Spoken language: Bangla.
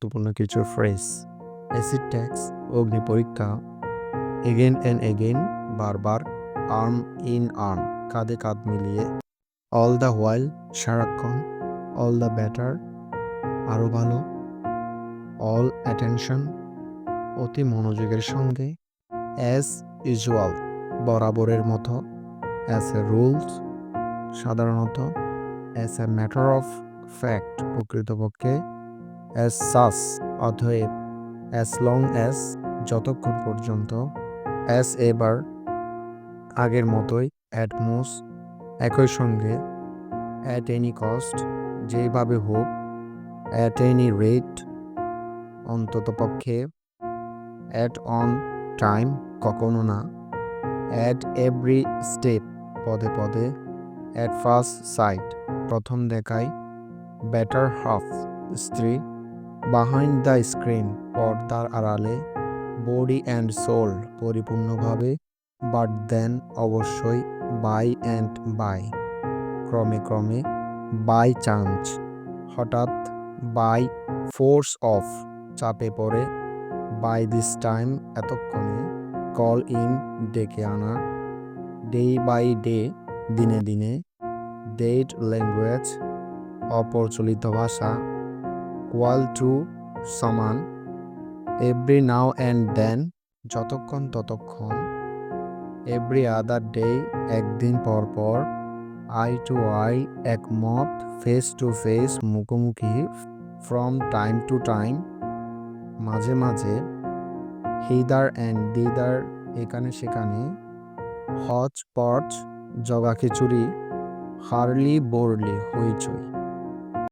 গুরুত্বপূর্ণ কিছু ফ্রেজ। অ্যাসিড ট্যাক্স, অগ্নি পরীক্ষা, এগেন অ্যান্ড এগেন, বারবার, আর্ম ইন আর্ম, কাঁধে কাঁধ মিলিয়ে, অল দ্য হোয়াইল, সারাক্ষণ, অল দ্য বেটার, আরও ভালো, অল অ্যাটেনশন, অতি মনোযোগের সঙ্গে, অ্যাজ ইউজুয়াল, বরাবরের মতো, অ্যাজ এ রুলস, সাধারণত, as a matter of fact, প্রকৃতপক্ষে, অ্যাজ সাস, অতএব, অ্যাজ লং অ্যাজ, যতক্ষণ পর্যন্ত, অ্যাজ এভার, আগের মতোই, অ্যাট মোস্ট, একই সঙ্গে, অ্যাট এনি কস্ট, যেভাবে হোক, অ্যাট এনি রেট, অন্ততপক্ষে, অ্যাট অন টাইম, কখনো না, অ্যাট এভরি স্টেপ, পদে পদে, অ্যাট ফার্স্ট সাইট, প্রথম দেখায়, বেটার হাফ, স্ত্রী, বিহাইন্ড দ্য স্ক্রিন, পর্দার আড়ালে, বডি অ্যান্ড সোল, পরিপূর্ণভাবে, বাট দেন, অবশ্যই, বাই অ্যান্ড বাই, ক্রমে ক্রমে, বাই চান্স, হঠাৎ, বাই ফোর্স অফ, চাপে পড়ে, বাই দিস টাইম, এতক্ষণে, কল ইন, ডেকে আনা, ডে বাই ডে, দিনে দিনে, ডেট ল্যাঙ্গুয়েজ, অপ্রচলিত ভাষা, ওয়াল টু, সমান, এভরি নাও অ্যান্ড দেন, যতক্ষণ ততক্ষণ, এভরি আদার ডে, একদিন পর পর, আই টু আই, একমত, ফেস টু ফেস, মুখোমুখি, ফ্রম টাইম টু টাইম, মাঝে মাঝে, হিদার অ্যান্ড দিদার, এখানে সেখানে, হচ পচ, জগা খিচুড়ি, হার্লি বোরলি, হইচই।